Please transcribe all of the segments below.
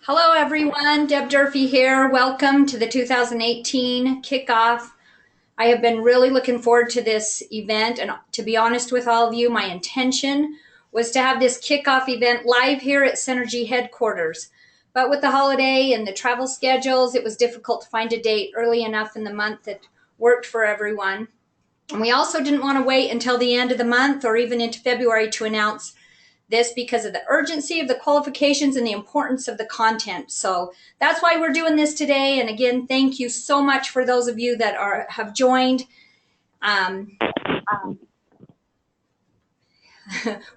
Hello, everyone. Deb Durfee here. Welcome to the 2018 Kickoff. I have been really looking forward to this event. And to be honest with all of you, my intention was to have this kickoff event live here at Synergy headquarters. But with the holiday and the travel schedules, it was difficult to find a date early enough in the month that worked for everyone. And we also didn't want to wait until the end of the month or even into February to announce this because of the urgency of the qualifications and the importance of the content. So that's why we're doing this today. And again, thank you so much for those of you that have joined.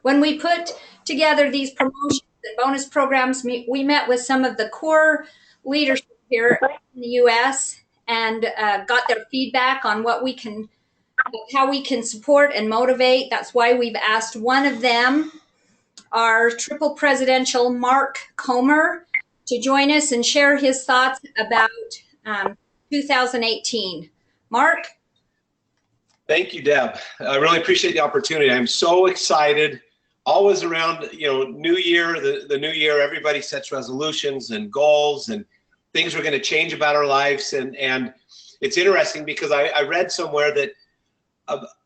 When we put together these promotions and bonus programs, we met with some of the core leadership here in the U.S. and got their feedback on how we can support and motivate. That's why we've asked one of them, our triple presidential Mark Comer, to join us and share his thoughts about 2018. Mark? Thank you, Deb. I really appreciate the opportunity. I'm so excited. Always around, New Year, the new year, everybody sets resolutions and goals and things are going to change about our lives. And it's interesting because I read somewhere that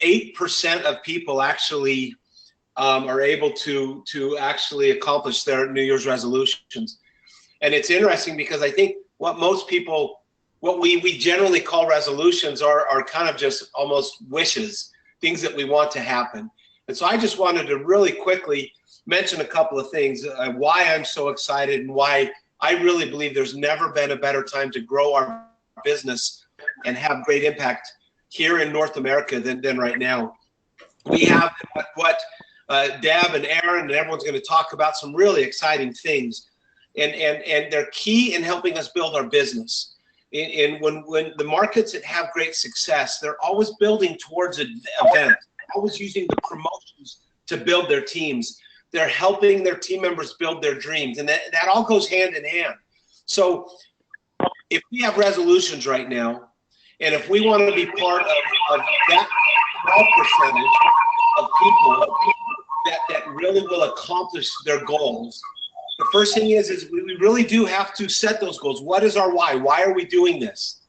8% of people actually are able to actually accomplish their New Year's resolutions. And it's interesting because I think what we generally call resolutions are kind of just almost wishes, things that we want to happen. And so I just wanted to really quickly mention a couple of things, why I'm so excited and why I really believe there's never been a better time to grow our business and have great impact here in North America than right now. We have what Deb and Aaron and everyone's going to talk about some really exciting things, and they're key in helping us build our business. And when the markets that have great success, they're always building towards an event, always using the promotions to build their teams. They're helping their team members build their dreams, and that all goes hand in hand. So if we have resolutions right now, and if we want to be part of that small percentage of people that really will accomplish their goals, the first thing is we really do have to set those goals. What is our why? Why are we doing this?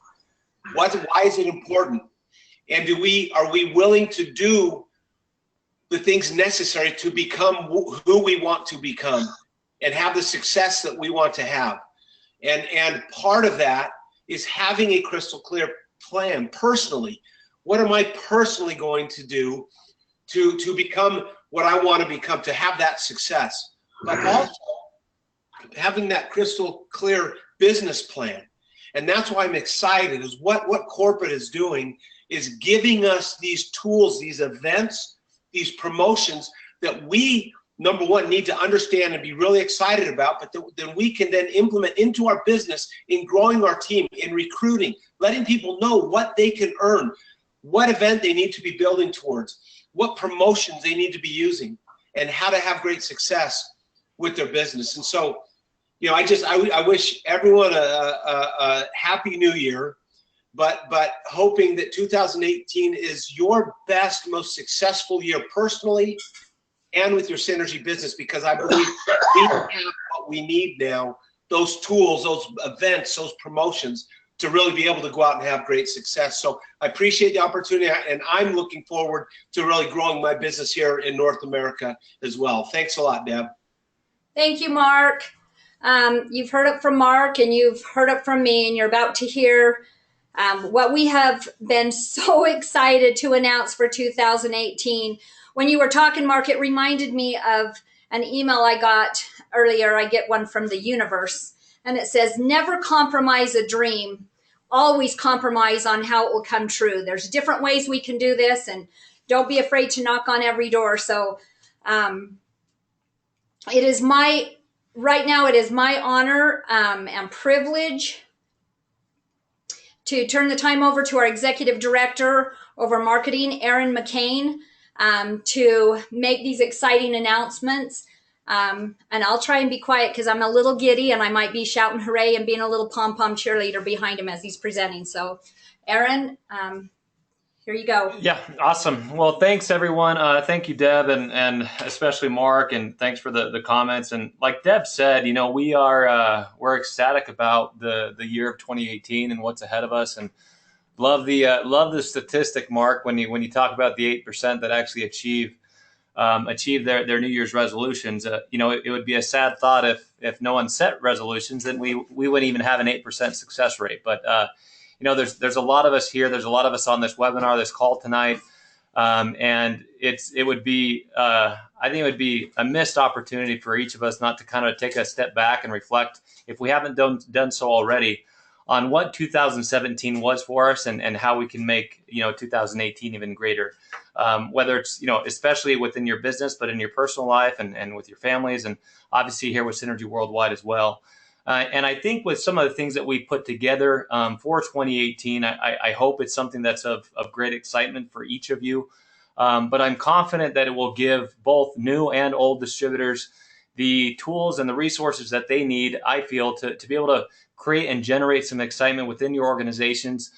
Why is it important? And are we willing to do the things necessary to become who we want to become and have the success that we want to have? And part of that is having a crystal clear plan personally. What am I personally going to do to become what I want to become, to have that success? But also having that crystal clear business plan. And that's why I'm excited, is what corporate is doing is giving us these tools, these events, these promotions that we, number one, need to understand and be really excited about, but then we can then implement into our business in growing our team, in recruiting, letting people know what they can earn, what event they need to be building towards, what promotions they need to be using, and how to have great success with their business. And so, I wish everyone a happy new year, but hoping that 2018 is your best, most successful year personally and with your Synergy business, because I believe we have what we need now, those tools, those events, those promotions, to really be able to go out and have great success. So I appreciate the opportunity, and I'm looking forward to really growing my business here in North America as well. Thanks a lot, Deb. Thank you, Mark. You've heard it from Mark and you've heard it from me, and you're about to hear what we have been so excited to announce for 2018. When you were talking, Mark, it reminded me of an email I got earlier. I get one from the universe, and it says, never compromise a dream, always compromise on how it will come true. There's different ways we can do this, and don't be afraid to knock on every door. So right now it is my honor and privilege to turn the time over to our Executive Director over Marketing, Aaron McCain, to make these exciting announcements. And I'll try and be quiet because I'm a little giddy and I might be shouting hooray and being a little pom-pom cheerleader behind him as he's presenting. So Aaron, Here you go. Yeah, awesome. Well, thanks everyone. Thank you, Deb, and especially Mark, and thanks for the comments. And like Deb said, we're ecstatic about the year of 2018 and what's ahead of us, and love the statistic, Mark, when you talk about the 8% that actually achieve their New Year's resolutions. It would be a sad thought if no one set resolutions, then we wouldn't even have an 8% success rate. But there's a lot of us here. There's a lot of us on this webinar, this call tonight, and it would be I think it would be a missed opportunity for each of us not to kind of take a step back and reflect, if we haven't done so already, on what 2017 was for us and how we can make 2018 even greater. Whether it's especially within your business, but in your personal life and with your families, and obviously here with Synergy Worldwide as well. And I think with some of the things that we put together for 2018, I hope it's something that's of great excitement for each of you. But I'm confident that it will give both new and old distributors the tools and the resources that they need, I feel, to be able to create and generate some excitement within your organizations,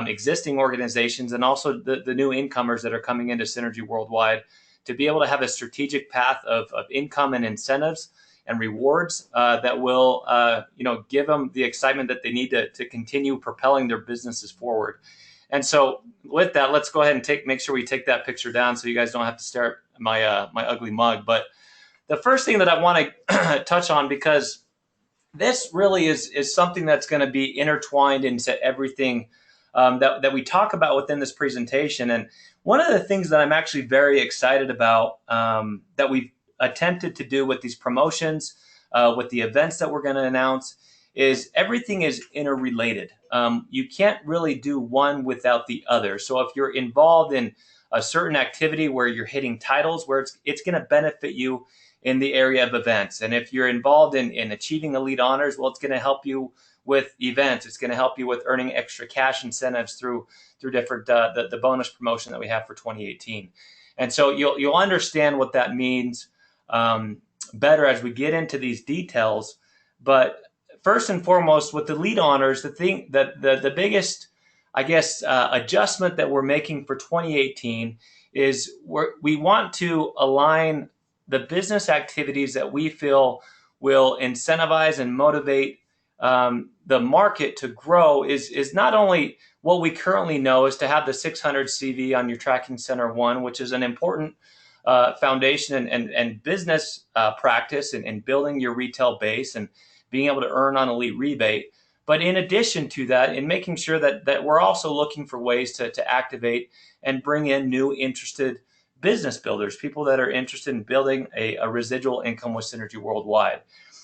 existing organizations, and also the new incomers that are coming into Synergy Worldwide, to be able to have a strategic path of income and incentives and rewards that will give them the excitement that they need to continue propelling their businesses forward. And so with that, let's go ahead and make sure we take that picture down so you guys don't have to stare at my ugly mug. But the first thing that I want to touch on, because this really is something that's going to be intertwined into everything that we talk about within this presentation. And one of the things that I'm actually very excited about that we've attempted to do with these promotions, with the events that we're going to announce, is everything is interrelated. You can't really do one without the other. So if you're involved in a certain activity where you're hitting titles, where it's going to benefit you in the area of events. And if you're involved in achieving elite honors, well, it's going to help you with events. It's going to help you with earning extra cash incentives through different the bonus promotion that we have for 2018. And so you'll understand what that means better as we get into these details. But first and foremost, with the elite honors, the thing that the biggest, I guess, adjustment that we're making for 2018 is we want to align the business activities that we feel will incentivize and motivate the market to grow is not only what we currently know is to have the 600 CV on your tracking center one, which is an important foundation and business practice in building your retail base and being able to earn on elite rebate. But in addition to that, in making sure that we're also looking for ways to activate and bring in new interested business builders, people that are interested in building a residual income with Synergy Worldwide.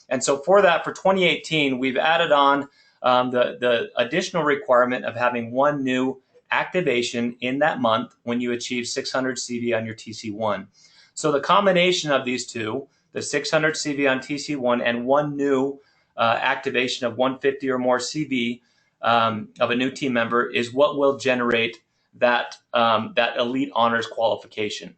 And so for that, for 2018, we've added on the additional requirement of having one new activation in that month when you achieve 600 CV on your TC1. So the combination of these two, the 600 CV on TC1 and one new activation of 150 or more CV of a new team member, is what will generate that elite honors qualification.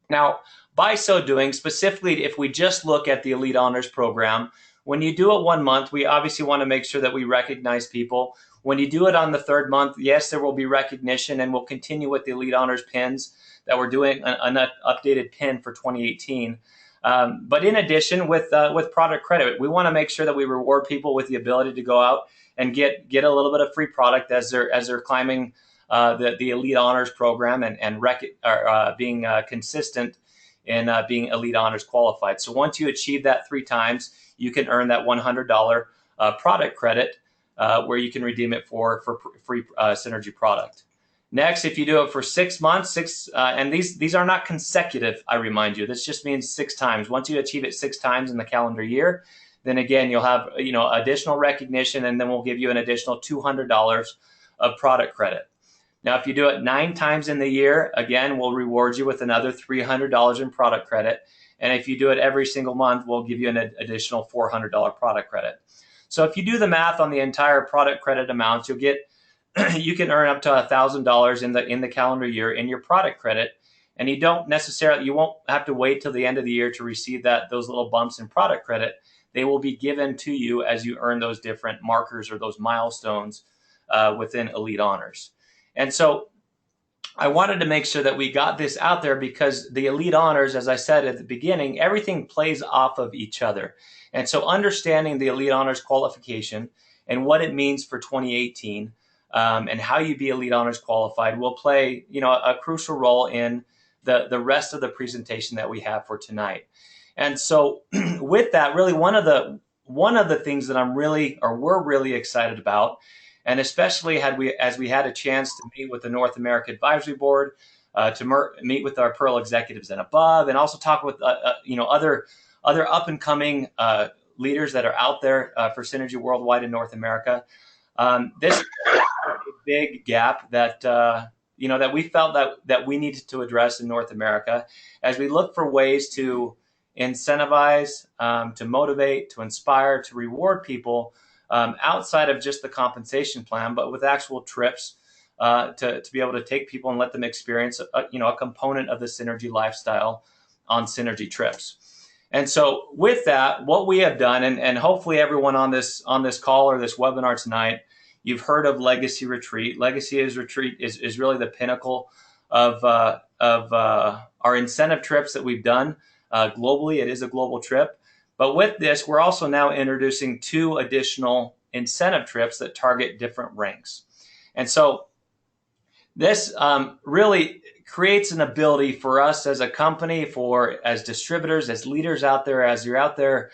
Now, by so doing, specifically if we just look at the elite honors program, when you do it 1 month, we obviously want to make sure that we recognize people. When you do it on the 3rd month, yes, there will be recognition, and we'll continue with the elite honors pins that we're doing, an updated pin for 2018. But in addition, with product credit, we want to make sure that we reward people with the ability to go out and get a little bit of free product as they're climbing the elite honors program and being consistent in being elite honors qualified. So once you achieve that 3 times, you can earn that $100 product credit where you can redeem it for free Synergy product. Next, if you do it for 6 months, and these are not consecutive, I remind you. This just means 6 times. Once you achieve it 6 times in the calendar year, then again you'll have additional recognition, and then we'll give you an additional $200 of product credit. Now, if you do it 9 times in the year, again, we'll reward you with another $300 in product credit. And if you do it every single month, we'll give you an additional $400 product credit. So if you do the math on the entire product credit amounts, you'll get you can earn up to $1,000 in the calendar year in your product credit, and you won't have to wait till the end of the year to receive those little bumps in product credit. They will be given to you as you earn those different markers or those milestones within elite honors. And so I wanted to make sure that we got this out there because the elite honors, as I said at the beginning, everything plays off of each other. And so understanding the elite honors qualification and what it means for 2018 and how you be elite honors qualified will play, a crucial role in the rest of the presentation that we have for tonight. And so with that, really one of the things that we're really excited about, and especially as we had a chance to meet with the North America Advisory Board, to meet with our Pearl executives and above, and also talk with other up and coming leaders that are out there for Synergy Worldwide in North America. This is a big gap that that we felt that we needed to address in North America as we look for ways to incentivize, to motivate, to inspire, to reward people outside of just the compensation plan, but with actual trips to be able to take people and let them experience a component of the Synergy lifestyle on Synergy trips. And so with that, what we have done, and hopefully everyone on this call or this webinar tonight, you've heard of Legacy Retreat. Legacy Retreat is really the pinnacle of our incentive trips that we've done globally. It is a global trip. But with this, we're also now introducing 2 additional incentive trips that target different ranks. And so this really creates an ability for us as a company, as distributors, as leaders out there, as you're out there,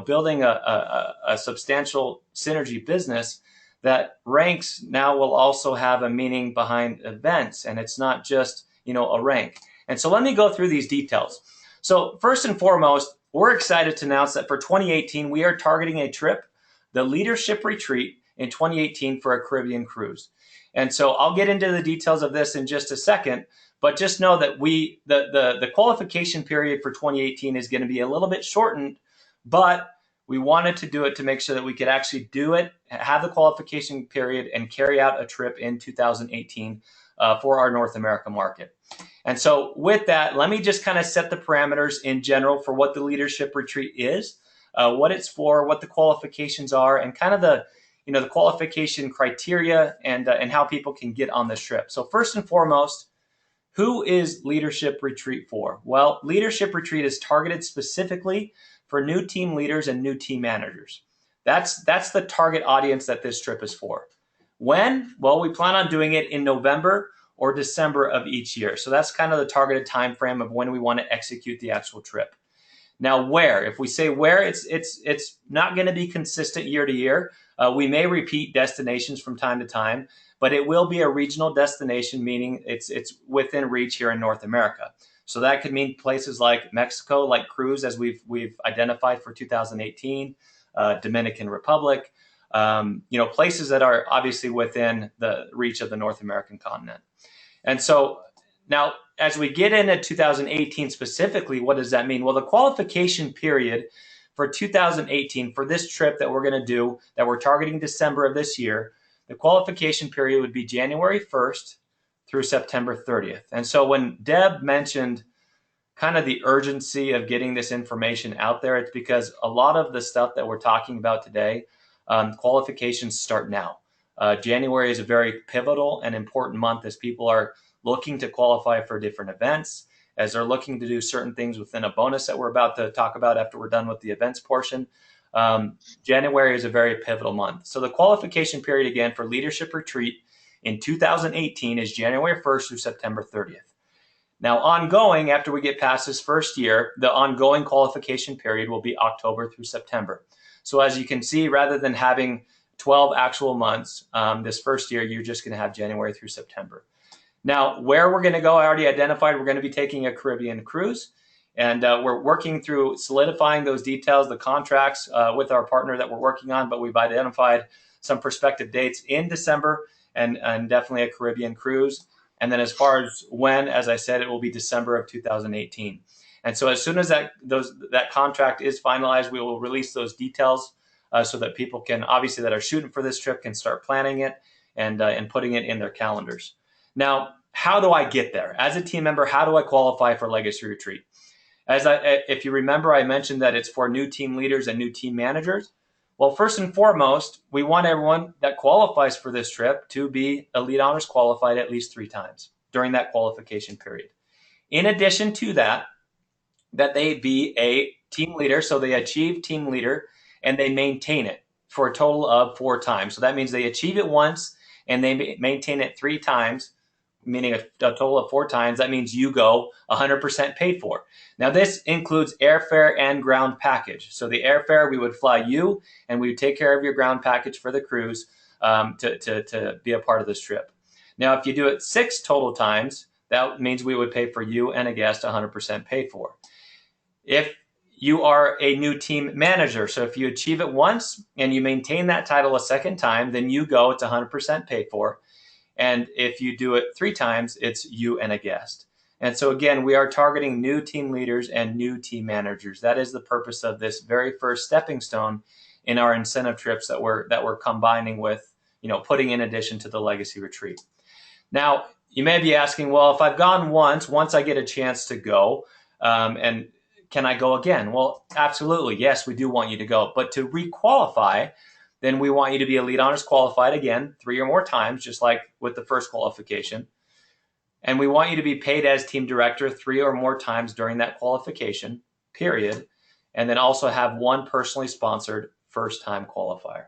building a substantial Synergy business, that ranks now will also have a meaning behind events, and it's not just a rank. And so let me go through these details. So first and foremost, we're excited to announce that for 2018, we are targeting a trip, the Leadership Retreat in 2018 for a Caribbean cruise. And so I'll get into the details of this in just a second, but just know that the qualification period for 2018 is going to be a little bit shortened, but we wanted to do it to make sure that we could actually do it, have the qualification period, and carry out a trip in 2018 for our North America market. And so with that, let me just kind of set the parameters in general for what the Leadership Retreat is, what it's for, what the qualifications are, and kind of the qualification criteria and how people can get on this trip. So first and foremost, who is Leadership Retreat for? Well, Leadership Retreat is targeted specifically for new team leaders and new team managers. That's the target audience that this trip is for. When? Well, we plan on doing it in November or December of each year. So that's kind of the targeted time frame of when we want to execute the actual trip. Now, where? If we say where, it's not going to be consistent year to year. We may repeat destinations from time to time, but it will be a regional destination, meaning it's within reach here in North America. So that could mean places like Mexico, like cruise, as we've identified for 2018, Dominican Republic, places that are obviously within the reach of the North American continent. And so now, as we get into 2018 specifically, what does that mean? Well, the qualification period for 2018 for this trip that we're going to do, that we're targeting December of this year, the qualification period would be January 1st through September 30th. And so when Deb mentioned kind of the urgency of getting this information out there, it's because a lot of the stuff that we're talking about today, qualifications start now. January is a very pivotal and important month as people are looking to qualify for different events, as they're looking to do certain things within a bonus that we're about to talk about after we're done with the events portion. January is a very pivotal month. So the qualification period, again, for Leadership Retreat in 2018 is January 1st through September 30th. Now, ongoing, after we get past this first year, the ongoing qualification period will be October through September. So as you can see, rather than having 12 actual months this first year, you're just going to have January through September. Now, where we're going to go, I already identified we're going to be taking a Caribbean cruise, and we're working through solidifying those details, the contracts with our partner that we're working on, but we've identified some prospective dates in December and definitely a Caribbean cruise. And then as far as when, as I said, it will be December of 2018. And so as soon as that contract is finalized, we will release those details so that people can, obviously, that are shooting for this trip can start planning it and putting it in their calendars. Now, how do I get there? As a team member, how do I qualify for Legacy Retreat? If you remember, I mentioned that it's for new team leaders and new team managers. Well, first and foremost, we want everyone that qualifies for this trip to be Elite Honors qualified at least 3 times. during that qualification period. In addition to that, that they be a team leader, so they achieve team leader and they maintain it for a total of 4 times. So that means they achieve it once and they maintain it 3 times, meaning a total of 4 times. That means you go 100% paid for. Now this includes airfare and ground package. So the airfare, we would fly you and we would take care of your ground package for the cruise to be a part of this trip. Now, if you do it 6 total times, that means we would pay for you and a guest 100% paid for. If you are a new team manager, so if you achieve it once and you maintain that title a second time, then you go, it's 100% paid for. And if you do it 3 times, it's you and a guest. And so again, we are targeting new team leaders and new team managers. That is the purpose of this very first stepping stone in our incentive trips that we're combining with, putting in addition to the legacy retreat. Now, you may be asking, well, if I've gone once I get a chance to go, and can I go again? Well, absolutely. Yes, we do want you to go. But to requalify, then we want you to be Elite Honors qualified again 3 or more times, just like with the first qualification. And we want you to be paid as team director 3 or more times during that qualification period. And then also have 1 personally sponsored first-time qualifier.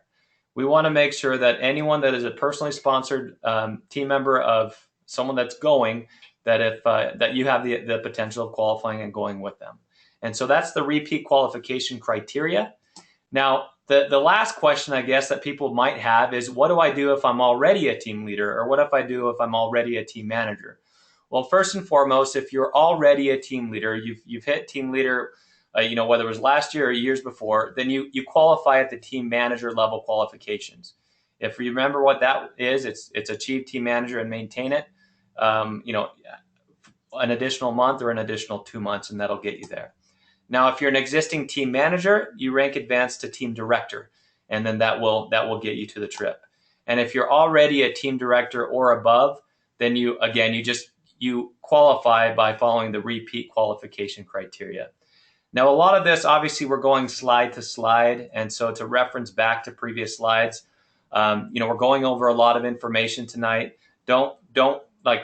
We want to make sure that anyone that is a personally sponsored team member of someone that's going, that if that you have the potential of qualifying and going with them. And so that's the repeat qualification criteria. Now, the last question, I guess, that people might have is, what do I do if I'm already a team leader? Or what if I do if I'm already a team manager? Well, first and foremost, if you're already a team leader, you've hit team leader, whether it was last year or years before, then you qualify at the team manager level qualifications. If you remember what that is, it's achieve team manager and maintain it, an additional month or an additional 2 months, and that'll get you there. Now, if you're an existing team manager, you rank advanced to team director, and then that will get you to the trip. And if you're already a team director or above, then you qualify by following the repeat qualification criteria. Now, a lot of this, obviously, we're going slide to slide, and so to reference back to previous slides, we're going over a lot of information tonight. Don't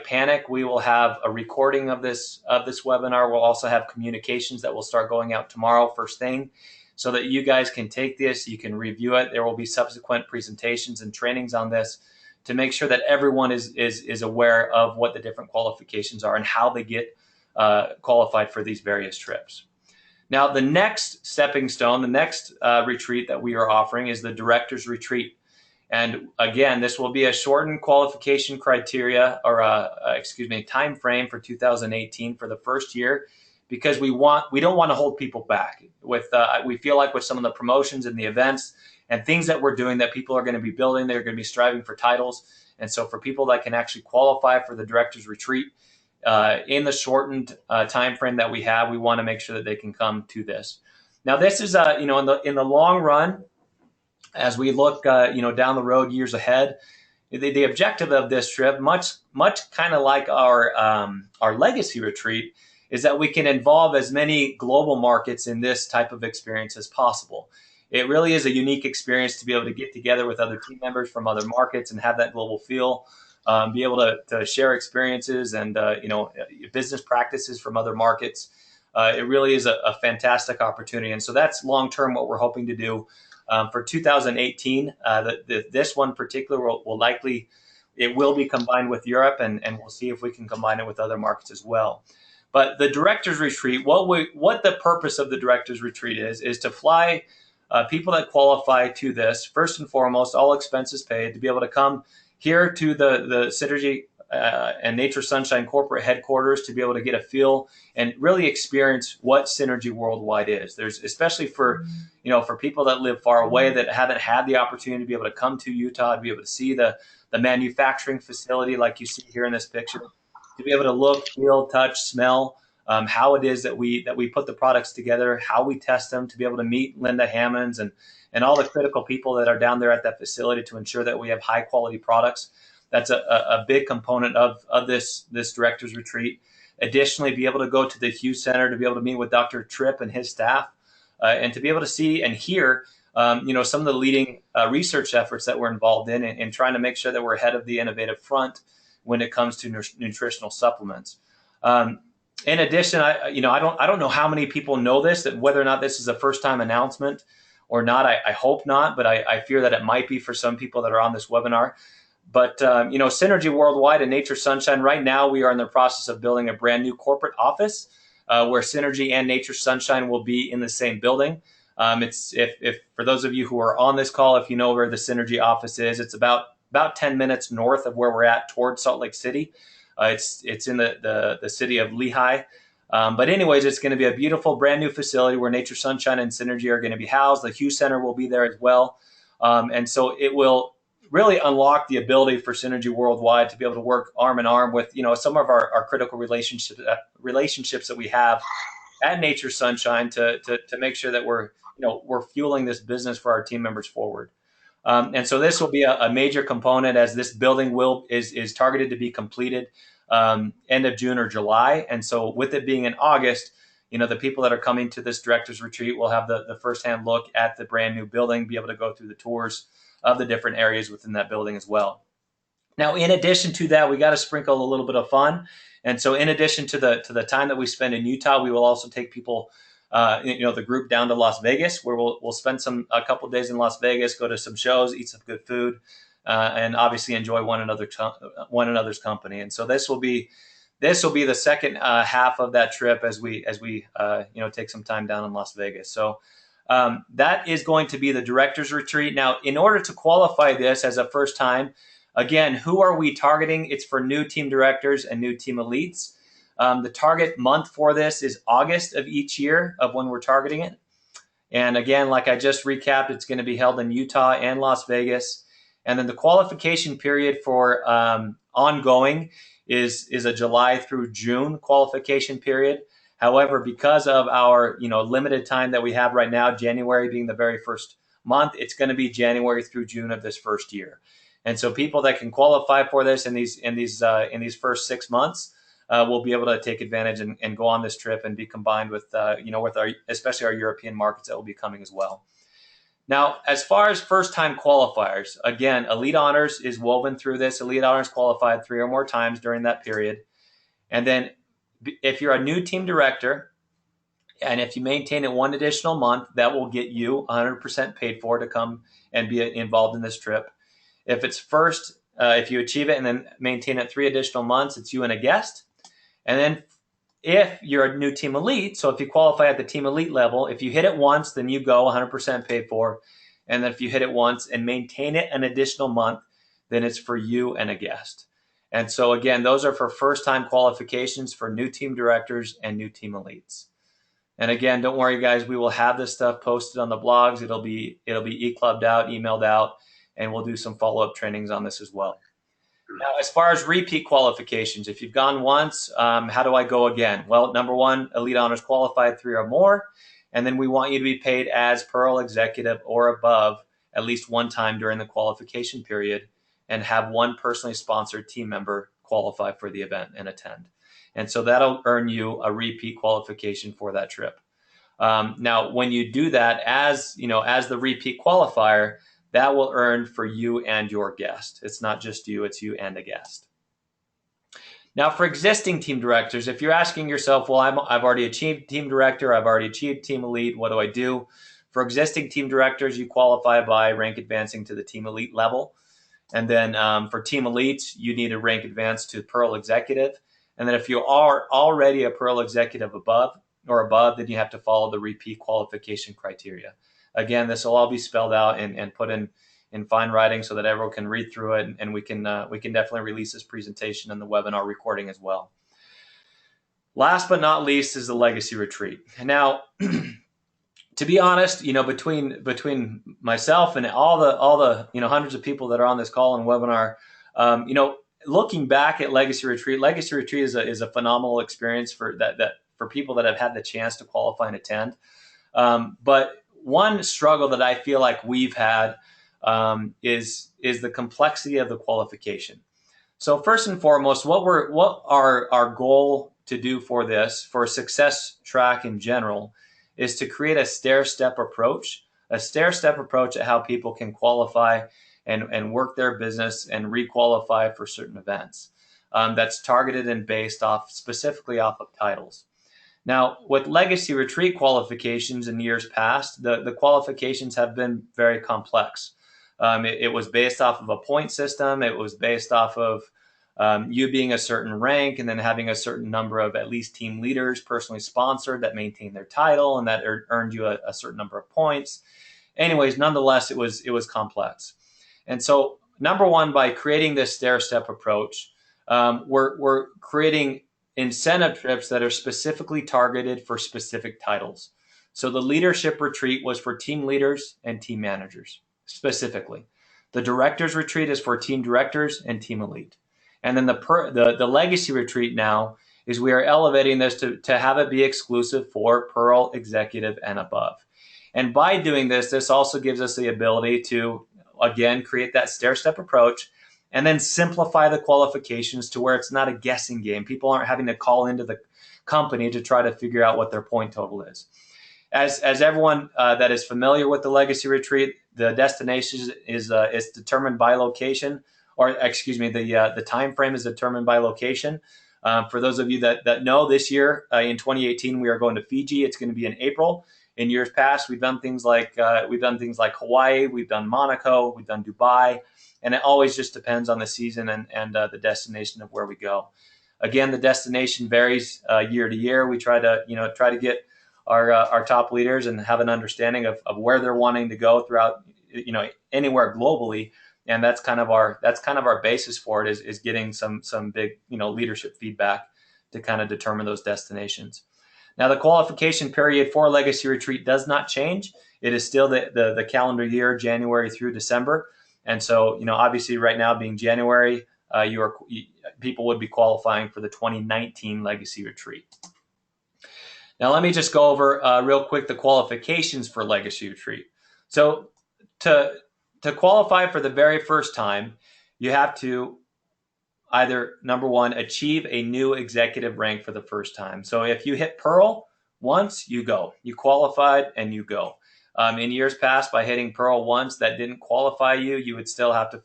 panic. We will have a recording of this webinar. We'll also have communications that will start going out tomorrow first thing, so that you guys can take this, you can review it. There will be subsequent presentations and trainings on this to make sure that everyone is aware of what the different qualifications are and how they get qualified for these various trips. Now, the next stepping stone, the next retreat that we are offering is the Director's Retreat. And again, this will be a shortened qualification criteria or time frame for 2018 for the first year, because we don't want to hold people back. We feel like with some of the promotions and the events and things that we're doing, that people are going to be building, they're going to be striving for titles. And so for people that can actually qualify for the Director's Retreat in the shortened time frame that we have, we want to make sure that they can come to this. Now, this is in the long run, as we look down the road years ahead, the objective of this trip, much kind of like our legacy retreat, is that we can involve as many global markets in this type of experience as possible. It really is a unique experience to be able to get together with other team members from other markets and have that global feel, be able to share experiences and business practices from other markets. It really is a fantastic opportunity, and so that's long term what we're hoping to do. For 2018, this one particular will likely, it will be combined with Europe, and we'll see if we can combine it with other markets as well. But the Director's Retreat, what the purpose of the Director's Retreat is to fly people that qualify to this, first and foremost, all expenses paid, to be able to come here to the Synergy and Nature Sunshine corporate headquarters, to be able to get a feel and really experience what Synergy Worldwide is. There's, especially for people that live far away, that haven't had the opportunity to be able to come to Utah, to be able to see the manufacturing facility like you see here in this picture, to be able to look, feel, touch, smell, how it is that we put the products together, how we test them, to be able to meet Linda Hammonds and all the critical people that are down there at that facility to ensure that we have high quality products. That's a big component of this Director's Retreat. Additionally, be able to go to the Hughes Center, to be able to meet with Dr. Tripp and his staff, and to be able to see and hear some of the leading research efforts that we're involved in trying to make sure that we're ahead of the innovative front when it comes to nutritional supplements. In addition, I don't know how many people know this, that whether or not this is a first time announcement or not. I hope not, but I fear that it might be for some people that are on this webinar. But Synergy Worldwide and Nature Sunshine, right now we are in the process of building a brand new corporate office where Synergy and Nature Sunshine will be in the same building. It's if for those of you who are on this call, if you know where the Synergy office is, it's about 10 minutes north of where we're at towards Salt Lake City. It's in the city of Lehigh. But anyways, it's going to be a beautiful brand new facility where Nature Sunshine and Synergy are going to be housed. The Hughes Center will be there as well. And so it will really unlock the ability for Synergy Worldwide to be able to work arm in arm with, some of our critical relationships that we have at Nature Sunshine to make sure that we're fueling this business for our team members forward. And so this will be a major component, as this building is targeted to be completed end of June or July. And so with it being in August, the people that are coming to this director's retreat will have the firsthand look at the brand new building, be able to go through the tours of the different areas within that building as well. Now, in addition to that, we got to sprinkle a little bit of fun. And so in addition to the time that we spend in Utah, we will also take people, the group down to Las Vegas, where we'll spend a couple of days in Las Vegas, go to some shows, eat some good food, and obviously enjoy one another's company. And so this will be the second half of that trip as we take some time down in Las Vegas. So that is going to be the director's retreat. Now, in order to qualify this as a first time, again, who are we targeting? It's for new team directors and new team elites. The target month for this is August of each year of when we're targeting it. And again, like I just recapped, it's going to be held in Utah and Las Vegas. And then the qualification period for ongoing is a July through June qualification period. However, because of our limited time that we have right now, January being the very first month, it's going to be January through June of this first year. And so people that can qualify for this in these first 6 months will be able to take advantage and go on this trip and be combined with with especially our European markets that will be coming as well. Now, as far as first-time qualifiers, again, Elite Honors is woven through this. Elite Honors qualified 3 or more times during that period. And then if you're a new team director, and if you maintain it 1 additional month, that will get you 100% paid for to come and be involved in this trip. If it's if you achieve it and then maintain it 3 additional months, it's you and a guest. And then if you're a new team elite, so if you qualify at the team elite level, if you hit it once, then you go 100% paid for. And then if you hit it once and maintain it an additional month, then it's for you and a guest. And so again, those are for first-time qualifications for new team directors and new team elites. And again, don't worry, guys, we will have this stuff posted on the blogs. It'll be e-clubbed out, emailed out, and we'll do some follow-up trainings on this as well. Now, as far as repeat qualifications, if you've gone once, how do I go again? Well, number one, Elite Honors qualified 3 or more, and then we want you to be paid as Pearl Executive or above at least 1 time during the qualification period, and have 1 personally sponsored team member qualify for the event and attend. And so that'll earn you a repeat qualification for that trip. Now, when you do that as the repeat qualifier, that will earn for you and your guest. It's not just you, it's you and a guest. Now, for existing team directors, if you're asking yourself, well, I've already achieved team director, I've already achieved team elite, what do I do? For existing team directors, you qualify by rank advancing to the team elite level. And then for team elites, you need to rank advance to Pearl Executive. And then if you are already a Pearl Executive above, then you have to follow the repeat qualification criteria. Again, this will all be spelled out and put in fine writing so that everyone can read through it, and we can definitely release this presentation and the webinar recording as well. Last but not least is the Legacy Retreat. Now, to be honest, between myself and all the hundreds of people that are on this call and webinar, looking back at Legacy Retreat is a phenomenal experience for people that have had the chance to qualify and attend. But one struggle that I feel like we've had is the complexity of the qualification. So first and foremost, what our goal to do for this, for a success track in general, is to create a stair-step approach at how people can qualify and work their business and re-qualify for certain events. that's targeted and based off specifically off of titles. Now, with legacy retreat qualifications in years past, the qualifications have been very complex. It was based off of a point system. It was based off of you being a certain rank and then having a certain number of at least team leaders personally sponsored that maintained their title and that earned you a certain number of points. Anyways, nonetheless, it was complex. And so, number one, by creating this stair-step approach, we're creating incentive trips that are specifically targeted for specific titles. So the leadership retreat was for team leaders and team managers specifically. The directors retreat is for team directors and team elite. And then the legacy retreat now is we are elevating this to have it be exclusive for Pearl, executive, and above. And by doing this, this also gives us the ability to, again, create that stair-step approach and then simplify the qualifications to where it's not a guessing game. People aren't having to call into the company to try to figure out what their point total is. As everyone that is familiar with the legacy retreat, the destination is determined by location, or excuse me, the time frame is determined by location. For those of you that know, this year in 2018 we are going to Fiji. It's going to be in April. In years past, we've done things like Hawaii, we've done Monaco, we've done Dubai, and it always just depends on the season and the destination of where we go. Again, the destination varies year to year. We try to get our top leaders and have an understanding of where they're wanting to go throughout anywhere globally, and that's kind of our basis for it is getting some big leadership feedback to kind of determine those destinations. Now, the qualification period for Legacy Retreat does not change. It is still the calendar year, January through December. And so, obviously right now being January, people would be qualifying for the 2019 Legacy Retreat. Now, let me just go over real quick the qualifications for Legacy Retreat. So to qualify for the very first time, you have to either, number one, achieve a new executive rank for the first time. So if you hit Pearl once, you go. You qualified and you go. In years past, by hitting Pearl once, that didn't qualify you, you would still have to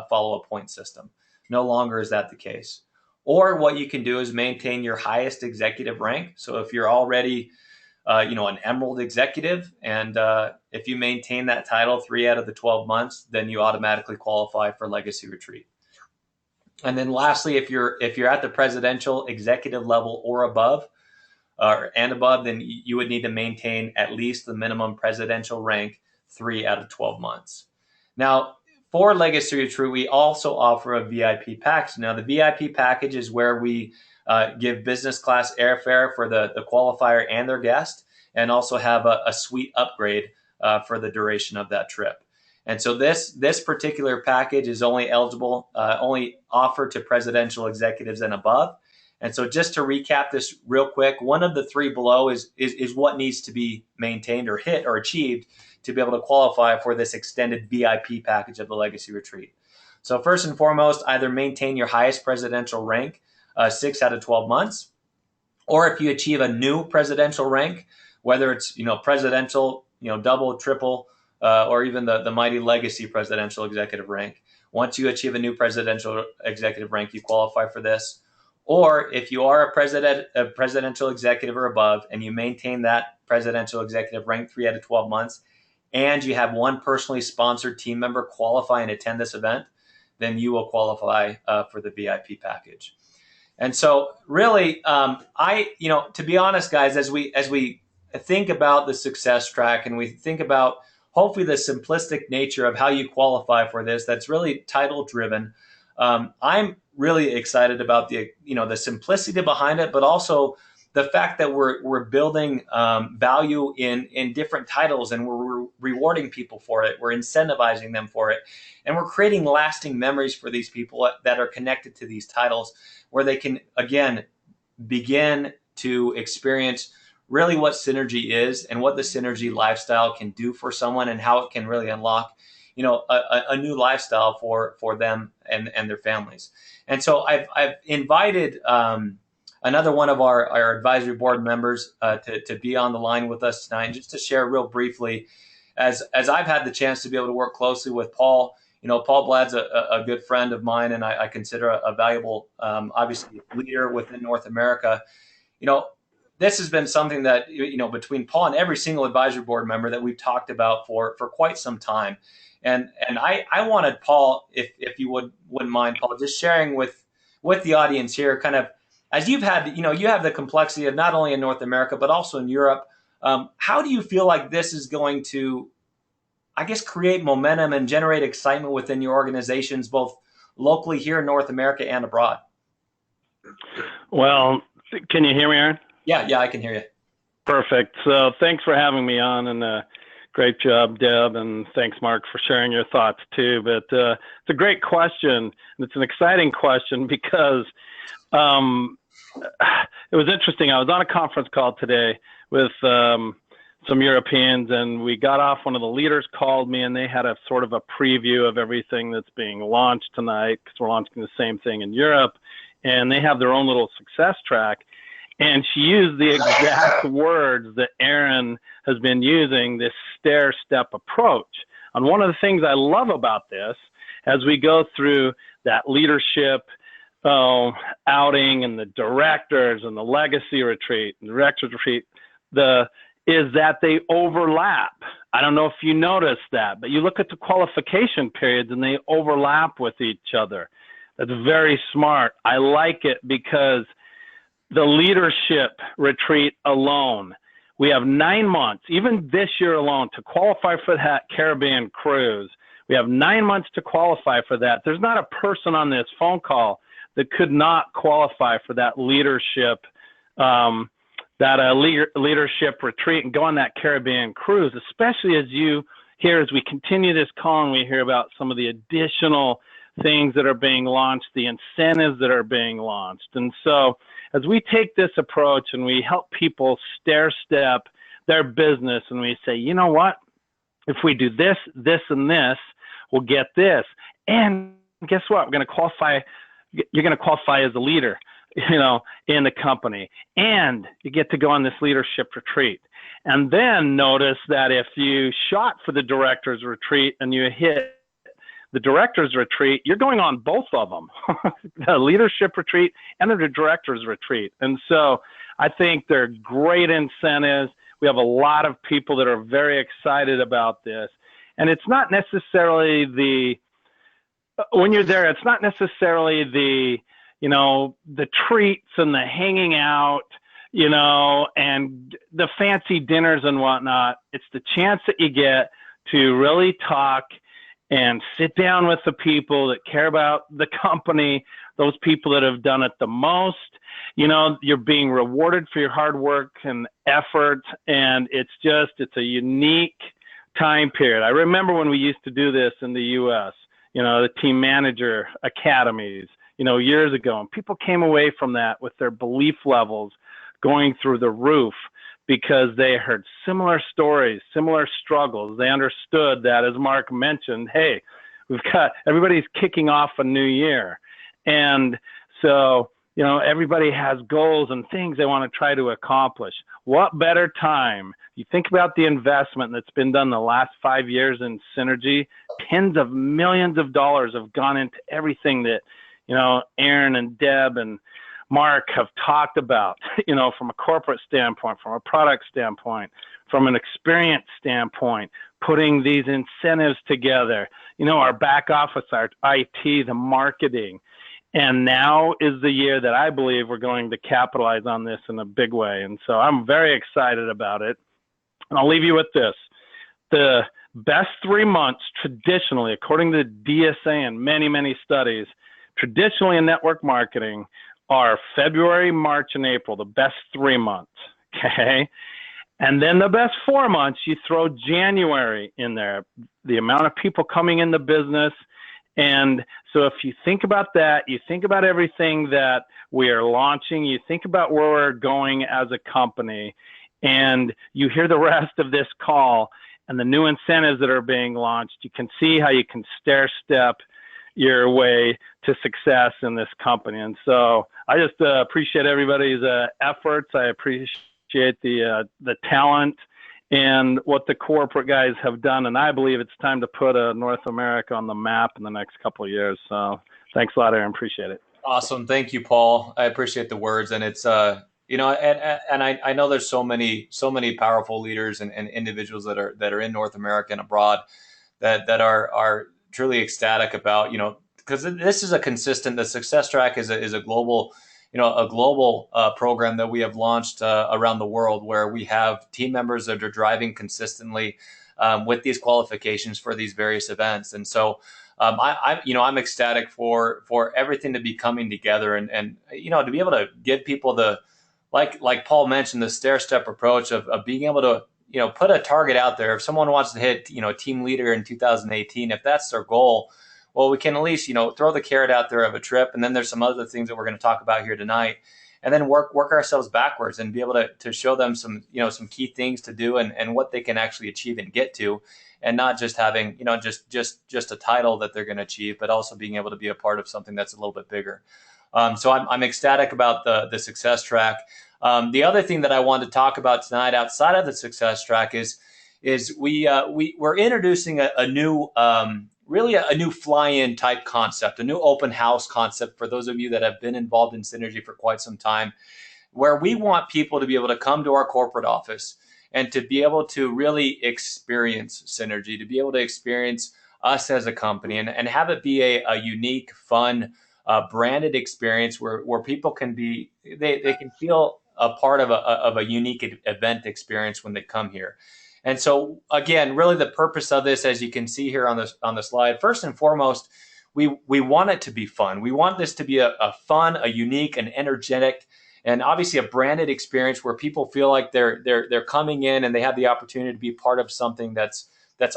follow a point system. No longer is that the case. Or what you can do is maintain your highest executive rank. So if you're already an Emerald executive, and if you maintain that title 3 out of the 12 months, then you automatically qualify for Legacy Retreat. And then lastly, if you're at the presidential executive level or above, then you would need to maintain at least the minimum presidential rank 3 out of 12 months. Now, for Legacy Retreat, we also offer a VIP package. Now, the VIP package is where we give business class airfare for the qualifier and their guest, and also have a suite upgrade for the duration of that trip. And so this particular package is only offered to presidential executives and above. And so just to recap this real quick, one of the 3 below is what needs to be maintained or hit or achieved to be able to qualify for this extended VIP package of the Legacy Retreat. So first and foremost, either maintain your highest presidential rank 6 out of 12 months, or if you achieve a new presidential rank, whether it's presidential, double, triple, or even the mighty Legacy presidential executive rank. Once you achieve a new presidential executive rank, you qualify for this. Or if you are a presidential executive or above, and you maintain that presidential executive rank 3 out of 12 months, and you have one personally sponsored team member qualify and attend this event, then you will qualify for the VIP package. And so really, to be honest, guys, as we think about the success track and we think about hopefully the simplistic nature of how you qualify for this, that's really title driven. I'm really excited about the simplicity behind it, but also the fact that we're building value in different titles, and we're rewarding people for it. We're incentivizing them for it, and we're creating lasting memories for these people that are connected to these titles, where they can again begin to experience really what synergy is and what the synergy lifestyle can do for someone, and how it can really unlock a new lifestyle for them and their families. And so I've invited another one of our advisory board members to be on the line with us tonight, just to share real briefly, as I've had the chance to be able to work closely with Paul Paul Bladd's a good friend of mine, and I consider a valuable, obviously, leader within North America. This has been something that, between Paul and every single advisory board member that we've talked about for quite some time. And I wanted Paul, if you wouldn't mind, Paul, just sharing with the audience here, kind of, as you've had, you have the complexity of not only in North America, but also in Europe. How do you feel like this is going to, I guess, create momentum and generate excitement within your organizations, both locally here in North America and abroad? Well, can you hear me, Aaron? Yeah, I can hear you. Perfect. So thanks for having me on, and great job, Deb, and thanks, Mark, for sharing your thoughts too. But it's a great question, and it's an exciting question because it was interesting. I was on a conference call today with some Europeans, and we got off. One of the leaders called me, and they had a sort of a preview of everything that's being launched tonight, because we're launching the same thing in Europe, and they have their own little success track. And she used the exact words that Aaron has been using, this stair-step approach. And one of the things I love about this, as we go through that leadership outing and the directors and the legacy retreat and the director's retreat, is that they overlap. I don't know if you noticed that, but you look at the qualification periods and they overlap with each other. That's very smart. I like it because the leadership retreat alone, we have 9 months, even this year alone, to qualify for that Caribbean cruise. We have 9 months to qualify for that. There's not a person on this phone call that could not qualify for that leadership leadership retreat and go on that Caribbean cruise, especially as you hear, as we continue this call and we hear about some of the additional things that are being launched, the incentives that are being launched. And so as we take this approach and we help people stair-step their business and we say, you know what, if we do this, this, and this, we'll get this. And guess what? We're going to qualify. You're going to qualify as a leader, in the company, and you get to go on this leadership retreat. And then notice that if you shot for the director's retreat and you hit the director's retreat, you're going on both of them, the leadership retreat and the director's retreat. And so I think they're great incentives. We have a lot of people that are very excited about this. And it's not necessarily when you're there, it's not necessarily the treats and the hanging out, and the fancy dinners and whatnot. It's the chance that you get to really talk and sit down with the people that care about the company, those people that have done it the most. You're being rewarded for your hard work and effort, and it's a unique time period. I remember when we used to do this in the U.S., the team manager academies, years ago, and people came away from that with their belief levels going through the roof because they heard similar stories, similar struggles. They understood that, as Mark mentioned, hey, everybody's kicking off a new year. And so, everybody has goals and things they want to try to accomplish. What better time? You think about the investment that's been done the last 5 years in Synergy, tens of millions of dollars have gone into everything that Aaron and Deb and Mark have talked about, from a corporate standpoint, from a product standpoint, from an experience standpoint, putting these incentives together, our back office, our IT, the marketing. And now is the year that I believe we're going to capitalize on this in a big way. And so I'm very excited about it. And I'll leave you with this. The best 3 months traditionally, according to DSA and many, many studies, traditionally in network marketing are February, March, and April, the best 3 months, okay? And then the best 4 months, you throw January in there, the amount of people coming in the business. And so if you think about that, you think about everything that we are launching, you think about where we're going as a company, and you hear the rest of this call and the new incentives that are being launched, you can see how you can stair-step your way to success in this company. And so I just appreciate everybody's efforts. I appreciate the talent and what the corporate guys have done. And I believe it's time to put North America on the map in the next couple of years. So thanks a lot, Aaron. Appreciate it. Awesome. Thank you, Paul. I appreciate the words. And it's, and I know there's so many powerful leaders and individuals that are in North America and abroad that are truly ecstatic about, because this is the success track is a global, program that we have launched around the world, where we have team members that are driving consistently with these qualifications for these various events. And so I'm ecstatic for everything to be coming together and to be able to give people like Paul mentioned, the stair-step approach of being able to, put a target out there. If someone wants to hit, team leader in 2018, if that's their goal, well, we can at least, throw the carrot out there of a trip. And then there's some other things that we're going to talk about here tonight, and then work ourselves backwards and be able to show them some key things to do and what they can actually achieve and get to, and not just having, just a title that they're going to achieve, but also being able to be a part of something that's a little bit bigger. So I'm ecstatic about the success track. The other thing that I wanted to talk about tonight outside of the success track is we're introducing a new, really a new fly-in type concept, a new open house concept for those of you that have been involved in Synergy for quite some time, where we want people to be able to come to our corporate office and to be able to really experience Synergy, to be able to experience us as a company and have it be a unique, fun, branded experience where people can be, they can feel a part of a unique event experience when they come here. And so again, really the purpose of this, as you can see here on the slide, first and foremost, we want it to be fun. We want this to be a fun, a unique, and energetic, and obviously a branded experience where people feel like they're coming in and they have the opportunity to be part of something that's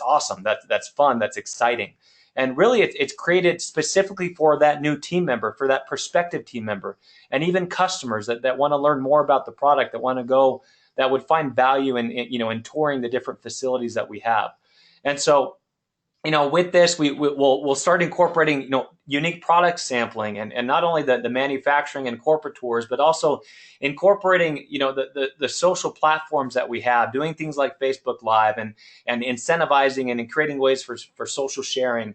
awesome, that's fun, that's exciting. And really, it's created specifically for that new team member, for that prospective team member, and even customers that want to learn more about the product, that want to go, that would find value in touring the different facilities that we have. And so, with this, we'll start incorporating, unique product sampling and not only the manufacturing and corporate tours, but also incorporating, the social platforms that we have, doing things like Facebook Live and incentivizing and creating ways for social sharing,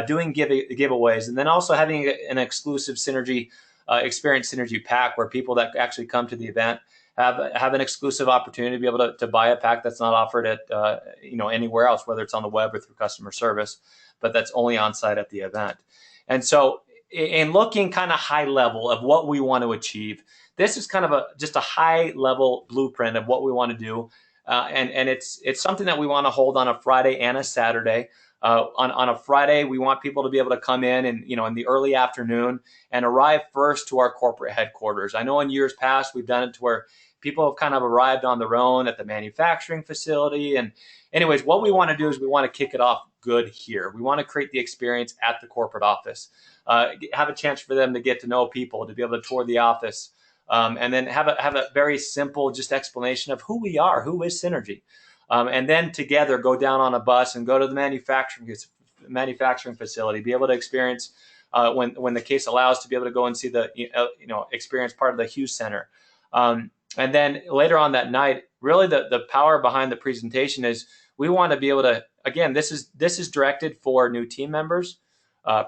doing giveaways, and then also having an exclusive Synergy experience Synergy pack where people that actually come to the event have an exclusive opportunity to be able to buy a pack that's not offered at anywhere else, whether it's on the web or through customer service, but that's only on site at the event. And so, in looking kind of high level of what we want to achieve, this is kind of just a high level blueprint of what we want to do, and it's something that we want to hold on a Friday and a Saturday. On a Friday, we want people to be able to come in and in the early afternoon and arrive first to our corporate headquarters. I know in years past we've done it to where people have kind of arrived on their own at the manufacturing facility. And anyways, what we want to do is we want to kick it off good here. We want to create the experience at the corporate office, have a chance for them to get to know people, to be able to tour the office, and then have a very simple just explanation of who we are, who is Synergy. And then together go down on a bus and go to the manufacturing facility, be able to experience when the case allows to be able to go and see the experience part of the Hughes Center. And then later on that night, really the power behind the presentation is we want to be able to, again, this is directed for new team members,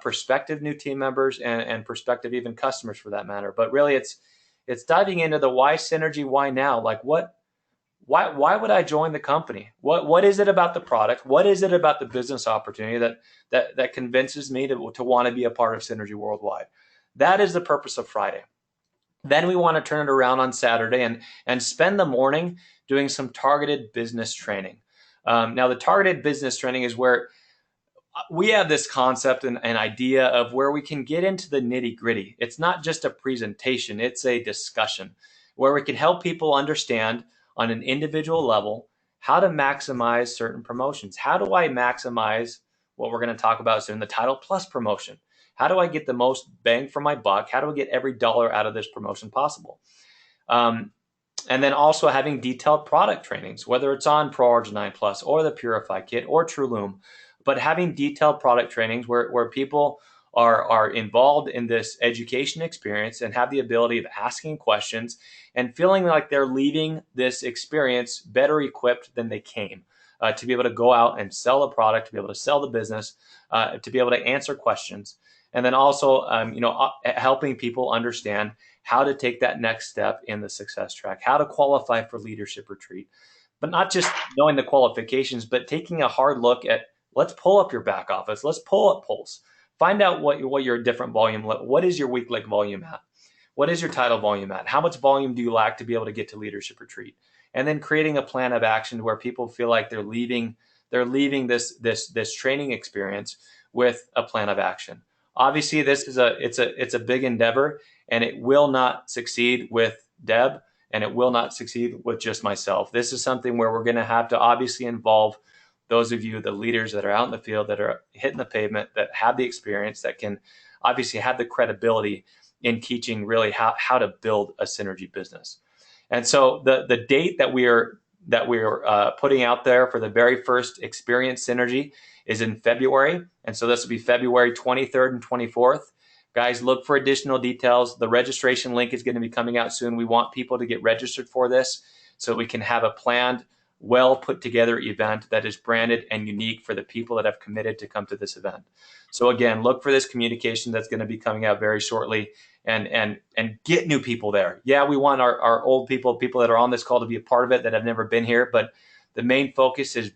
prospective new team members, and prospective even customers for that matter. But really it's diving into the why Synergy, why now? Like why would I join the company? What is it about the product? What is it about the business opportunity that convinces me to want to be a part of Synergy Worldwide? That is the purpose of Friday. Then we want to turn it around on Saturday and spend the morning doing some targeted business training. Now, the targeted business training is where we have this concept and idea of where we can get into the nitty gritty. It's not just a presentation, it's a discussion where we can help people understand on an individual level how to maximize certain promotions. How do I maximize what we're going to talk about soon, the Title Plus promotion? How do I get the most bang for my buck? How do I get every dollar out of this promotion possible? And then also having detailed product trainings, whether it's on ProArgi-9 Plus or the Purify Kit or TrueLume, but having detailed product trainings where people are involved in this education experience and have the ability of asking questions and feeling like they're leaving this experience better equipped than they came, to be able to go out and sell a product, to be able to sell the business, to be able to answer questions. And then also, helping people understand how to take that next step in the success track, how to qualify for leadership retreat, but not just knowing the qualifications, but taking a hard look at, let's pull up your back office. Let's pull up Pulse. Find out what your different volume, what is your weak leg volume at? What is your title volume at? How much volume do you lack to be able to get to leadership retreat? And then creating a plan of action where people feel like they're leaving this training experience with a plan of action. Obviously, this is it's a big endeavor, and it will not succeed with Deb, and it will not succeed with just myself. This is something where we're going to have to obviously involve those of you, the leaders that are out in the field, that are hitting the pavement, that have the experience, that can obviously have the credibility in teaching really how to build a synergy business. And so the date that we are putting out there for the very first Experience Synergy is in February. And so this will be February 23rd and 24th. Guys, look for additional details. The registration link is going to be coming out soon. We want people to get registered for this so we can have a planned, well put together event that is branded and unique for the people that have committed to come to this event. So again, look for this communication that's going to be coming out very shortly, and get new people there. Yeah, we want our old people that are on this call, to be a part of it, that have never been here, but the main focus is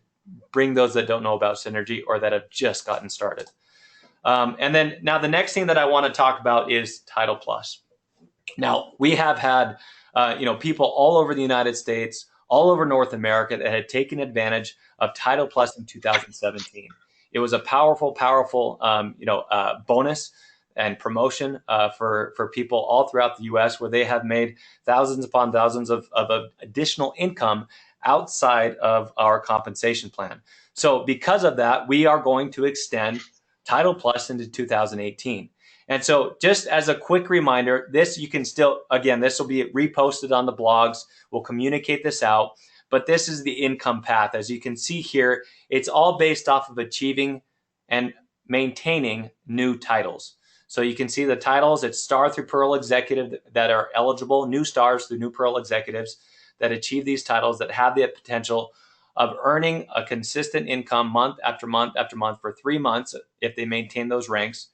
bring those that don't know about Synergy or that have just gotten started. And then now the next thing that I want to talk about is Title Plus. Now, we have had people all over the United States, all over North America, that had taken advantage of Title Plus in 2017. It was a powerful bonus and promotion for people all throughout the U.S., where they have made thousands upon thousands of additional income outside of our compensation plan. So because of that, we are going to extend Title Plus into 2018. And so just as a quick reminder, this will be reposted on the blogs. We'll communicate this out, but this is the income path. As you can see here, it's all based off of achieving and maintaining new titles. So you can see the titles. It's Star through Pearl Executive that are eligible, new stars through new Pearl Executives that achieve these titles, that have the potential of earning a consistent income month after month after month for 3 months if they maintain those ranks,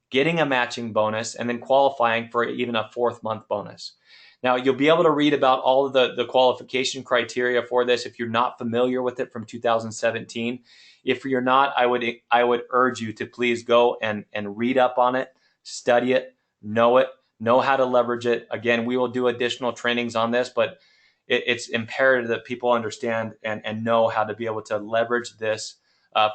getting a matching bonus, and then qualifying for even a 4th month bonus. Now, you'll be able to read about all of the qualification criteria for this if you're not familiar with it from 2017. If you're not, I would urge you to please go and read up on it, study it, know how to leverage it. Again, we will do additional trainings on this, but it's imperative that people understand and know how to be able to leverage this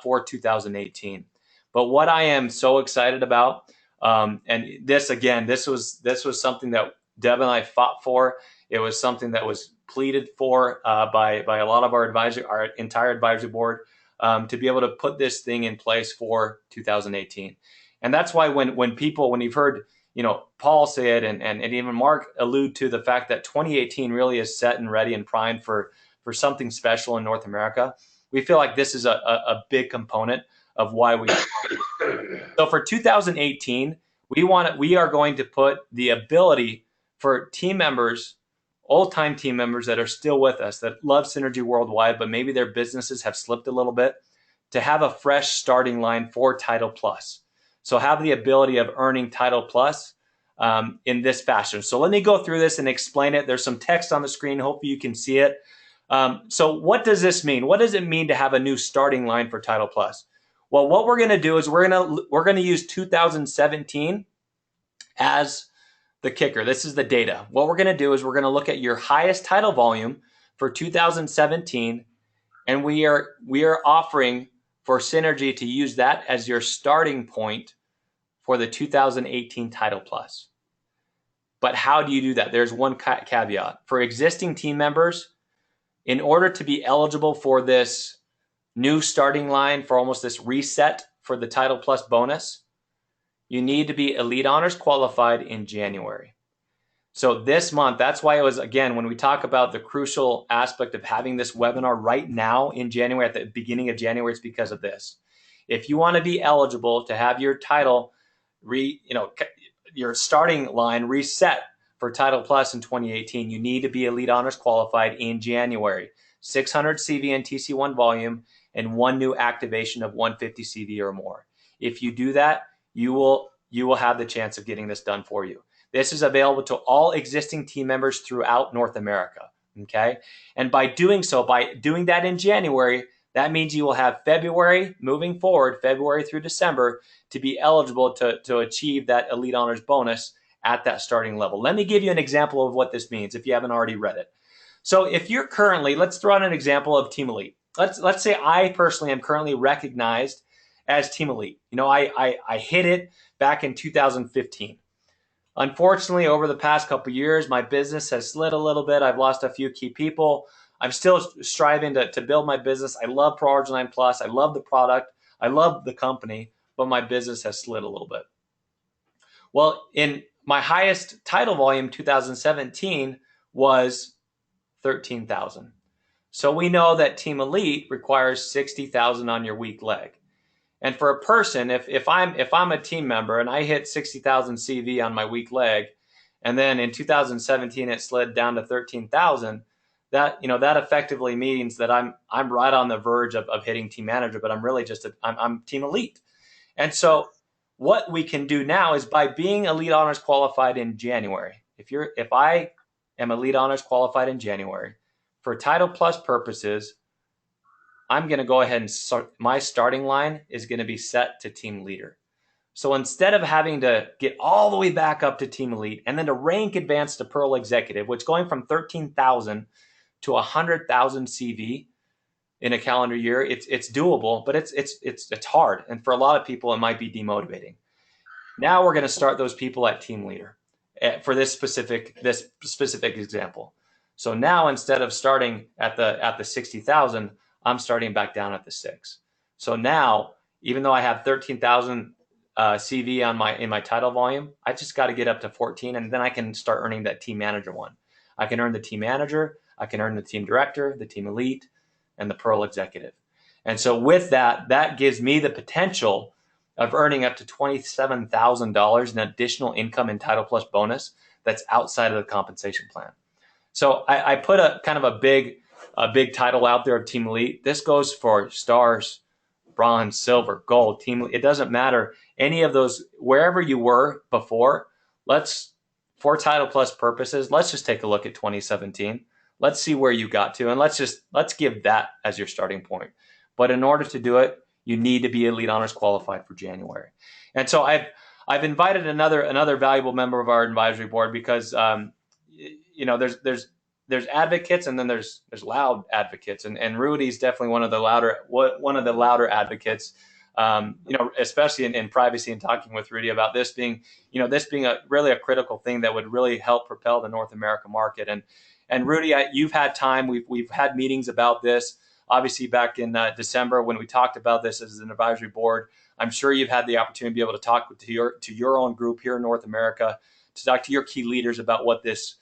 for 2018. But what I am so excited about, and this was something that Deb and I fought for. It was something that was pleaded for by a lot of our entire advisory board, to be able to put this thing in place for 2018. And that's why when you've heard Paul say it and even Mark allude to the fact that 2018 really is set and ready and primed for something special in North America, we feel like this is a big component of why we. So for 2018, we are going to put the ability for team members, old-time team members that are still with us, that love Synergy worldwide, but maybe their businesses have slipped a little bit, to have a fresh starting line for Title Plus. So have the ability of earning Title Plus in this fashion. So let me go through this and explain it. There's some text on the screen. Hopefully you can see it. So what does this mean? What does it mean to have a new starting line for Title Plus? Well, what we're going to do is we're going to use 2017 as the kicker. This is the data. What we're going to do is we're going to look at your highest title volume for 2017, and we are offering for Synergy to use that as your starting point for the 2018 Title Plus. But how do you do that? There's one caveat. For existing team members, in order to be eligible for this new starting line, for almost this reset for the Title Plus bonus, you need to be Elite Honors qualified in January. So this month, that's why it was, again, when we talk about the crucial aspect of having this webinar right now in January, at the beginning of January, it's because of this. If you want to be eligible to have your title your starting line reset for Title Plus in 2018, you need to be Elite Honors qualified in January. 600 CV and TC1 volume and one new activation of 150 CV or more. If you do that, you will have the chance of getting this done for you. This is available to all existing team members throughout North America. Okay. And by doing that in January, that means you will have February moving forward, February through December, to be eligible to achieve that Elite Honors bonus at that starting level. Let me give you an example of what this means if you haven't already read it. So if you're currently, let's throw out an example of Team Elite. Let's say I personally am currently recognized as Team Elite. I hit it back in 2015. Unfortunately, over the past couple of years, my business has slid a little bit. I've lost a few key people. I'm still striving to build my business. I love Pro Arginine Plus. I love the product. I love the company, but my business has slid a little bit. Well, in my highest title volume, 2017, was 13,000. So we know that Team Elite requires 60,000 on your weak leg. And for a person, if I'm a team member and I hit 60,000 CV on my weak leg, and then in 2017 it slid down to 13,000, that effectively means that I'm right on the verge of hitting team manager, but I'm really just I'm Team Elite. And so what we can do now is by being Elite Honors qualified in January. If I am Elite Honors qualified in January, for Title Plus purposes, I'm going to go ahead and my starting line is going to be set to Team Leader. So instead of having to get all the way back up to Team Elite and then to rank advance to Pearl Executive, which going from 13,000 to 100,000 CV in a calendar year, it's doable, but it's hard. And for a lot of people, it might be demotivating. Now we're going to start those people at Team Leader for this specific example. So now instead of starting at the 60,000, I'm starting back down at the 6. So now, even though I have 13,000 CV in my title volume, I just got to get up to 14, and then I can start earning that team manager one. I can earn the team manager, I can earn the team director, the team elite, and the Pearl executive. And so with that gives me the potential of earning up to $27,000 in additional income in Title Plus bonus that's outside of the compensation plan. So I put a kind of a big title out there of Team Elite. This goes for stars, bronze, silver, gold, Team Elite. It doesn't matter any of those, wherever you were before. For Title Plus purposes, let's just take a look at 2017. Let's see where you got to, and let's give that as your starting point. But in order to do it, you need to be Elite Honors qualified for January. And so I've invited another valuable member of our advisory board because there's advocates and then there's loud advocates, and Rudy's definitely one of the louder advocates. Especially in privacy, and talking with Rudy about this being really a critical thing that would really help propel the North America market. And Rudy, you've had time. We've had meetings about this. Obviously, back in December when we talked about this as an advisory board, I'm sure you've had the opportunity to be able to talk to your own group here in North America, to talk to your key leaders about what this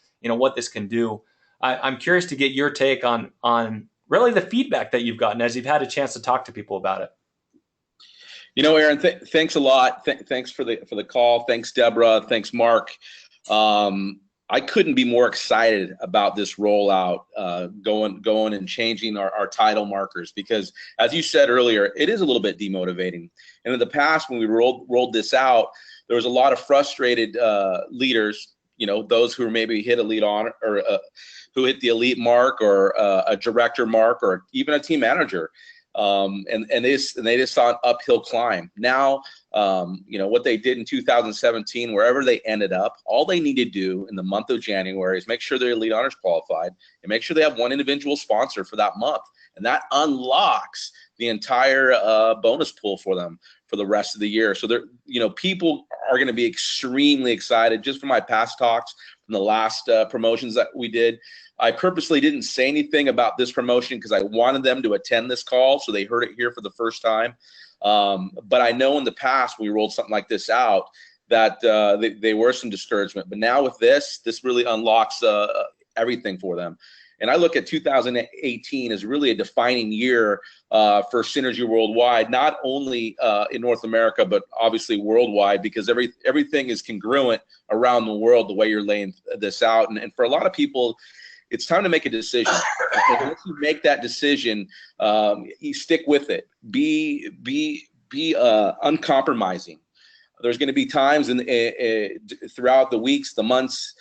can do. I'm curious to get your take on really the feedback that you've gotten as you've had a chance to talk to people about it. Aaron, thanks a lot. Thanks for the call. Thanks, Deborah. Thanks, Mark. I couldn't be more excited about this rollout, going and changing our title markers, because as you said earlier, it is a little bit demotivating. And in the past, when we rolled this out, there was a lot of frustrated leaders, those who maybe hit elite honor or who hit the elite mark or a director mark or even a team manager. And they just saw an uphill climb. Now, what they did in 2017, wherever they ended up, all they need to do in the month of January is make sure they're Elite Honors qualified and make sure they have one individual sponsor for that month. And that unlocks the entire bonus pool for them for the rest of the year. So people are going to be extremely excited. Just from my past talks from the last promotions that we did, I purposely didn't say anything about this promotion because I wanted them to attend this call so they heard it here for the first time. But I know in the past when we rolled something like this out that they were some discouragement. But now with this really unlocks everything for them. And I look at 2018 as really a defining year for Synergy Worldwide, not only in North America, but obviously worldwide, because everything is congruent around the world the way you're laying this out. And for a lot of people, it's time to make a decision. And once you make that decision, you stick with it. Be uncompromising. There's going to be times throughout the weeks, the months,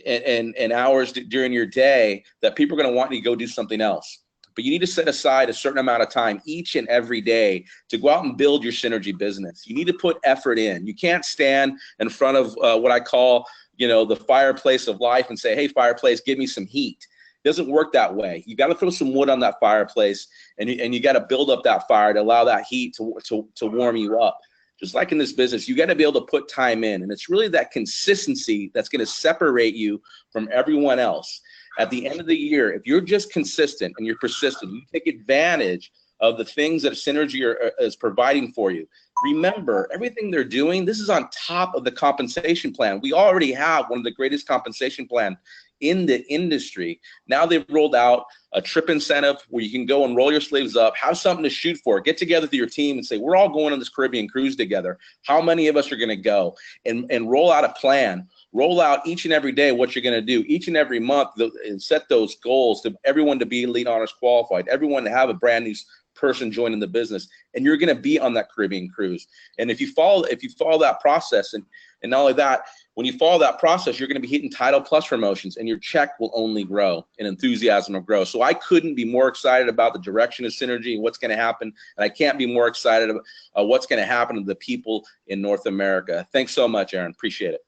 and hours during your day that people are going to want you to go do something else. But you need to set aside a certain amount of time each and every day to go out and build your Synergy business. You need to put effort in. You can't stand in front of what I call, the fireplace of life and say, hey, fireplace, give me some heat. It doesn't work that way. You got to throw some wood on that fireplace, and you got to build up that fire to allow that heat to warm you up. Just like in this business, you got to be able to put time in, and it's really that consistency that's going to separate you from everyone else. At the end of the year, if you're just consistent and you're persistent, you take advantage of the things that Synergy is providing for you. Remember, everything they're doing, this is on top of the compensation plan. We already have one of the greatest compensation plan in the industry. Now they've rolled out a trip incentive where you can go and roll your sleeves up, have something to shoot for, get together with your team and say, we're all going on this Caribbean cruise together. How many of us are going to go? And roll out a plan. Roll out each and every day what you're going to do each and every month, and set those goals to everyone to be elite honors qualified, everyone to have a brand new person joining the business, and you're going to be on that Caribbean cruise. And if you follow that process, and not only that, when you follow that process, you're going to be hitting Title Plus promotions, and your check will only grow and enthusiasm will grow. So I couldn't be more excited about the direction of Synergy and what's going to happen. And I can't be more excited about what's going to happen to the people in North America. Thanks so much, Aaron. Appreciate it.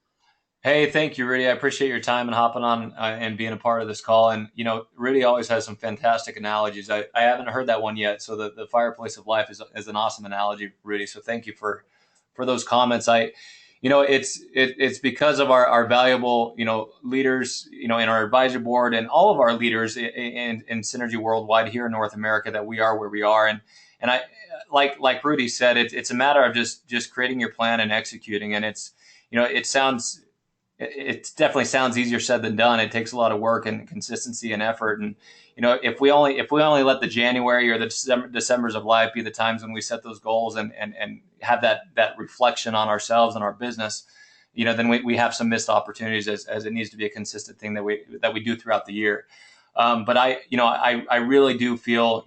Hey, thank you, Rudy. I appreciate your time and hopping on and being a part of this call. And, Rudy always has some fantastic analogies. I haven't heard that one yet. So the fireplace of life is an awesome analogy, Rudy. So thank you for those comments. It's because of our valuable, leaders, in our advisory board and all of our leaders in Synergy Worldwide here in North America that we are where we are. And I, like Rudy said, it's a matter of just creating your plan and executing. And it definitely sounds easier said than done. It takes a lot of work and consistency and effort. And, if we only let the January or the Decembers of life be the times when we set those goals and have that reflection on ourselves and our business, then we have some missed opportunities as it needs to be a consistent thing that we do throughout the year. But I really do feel,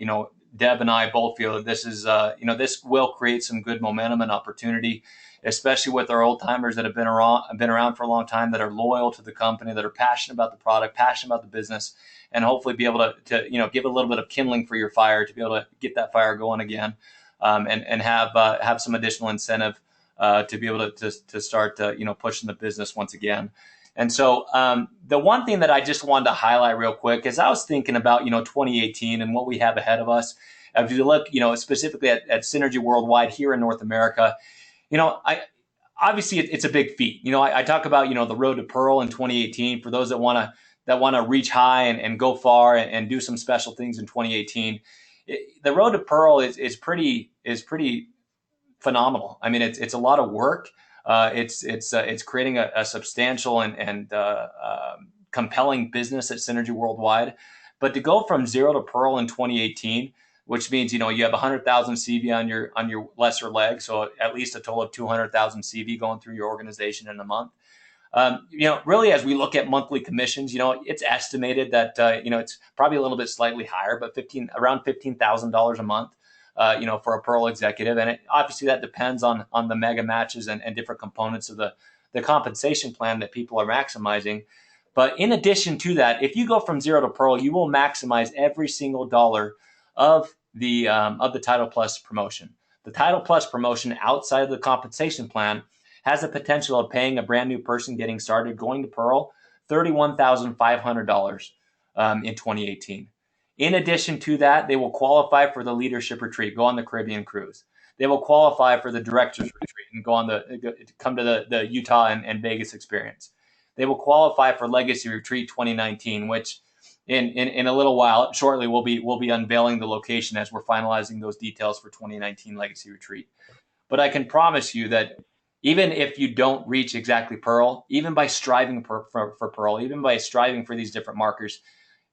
Deb and I both feel that this is, this will create some good momentum and opportunity, especially with our old timers that have been around for a long time, that are loyal to the company, that are passionate about the product, passionate about the business, and hopefully be able to give a little bit of kindling for your fire to be able to get that fire going again, and have some additional incentive to be able to start pushing the business once again. And so the one thing that I just wanted to highlight real quick is I was thinking about 2018 and what we have ahead of us. If you look specifically at Synergy Worldwide here in North America, obviously it's a big feat. I talk about the road to Pearl in 2018 for those that want to reach high and go far and do some special things in 2018. The road to Pearl is pretty phenomenal. I mean, it's a lot of work. It's creating a substantial and compelling business at Synergy Worldwide. But to go from zero to Pearl in 2018, which means you have 100,000 CV on your lesser leg, so at least a total of 200,000 CV going through your organization in a month. Really, as we look at monthly commissions, it's estimated that it's probably a little bit slightly higher, but around $15,000 a month. For a Pearl executive. And obviously that depends on the mega matches and different components of the compensation plan that people are maximizing. But in addition to that, if you go from zero to Pearl, you will maximize every single dollar of the Title Plus promotion. The Title Plus promotion outside of the compensation plan has the potential of paying a brand new person getting started going to Pearl $31,500 in 2018. In addition to that, they will qualify for the leadership retreat, go on the Caribbean cruise. They will qualify for the director's retreat and come to the Utah and Vegas experience. They will qualify for Legacy Retreat 2019, which in a little while, shortly, we'll be unveiling the location as we're finalizing those details for 2019 Legacy Retreat. But I can promise you that even if you don't reach exactly Pearl, even by striving for Pearl, even by striving for these different markers,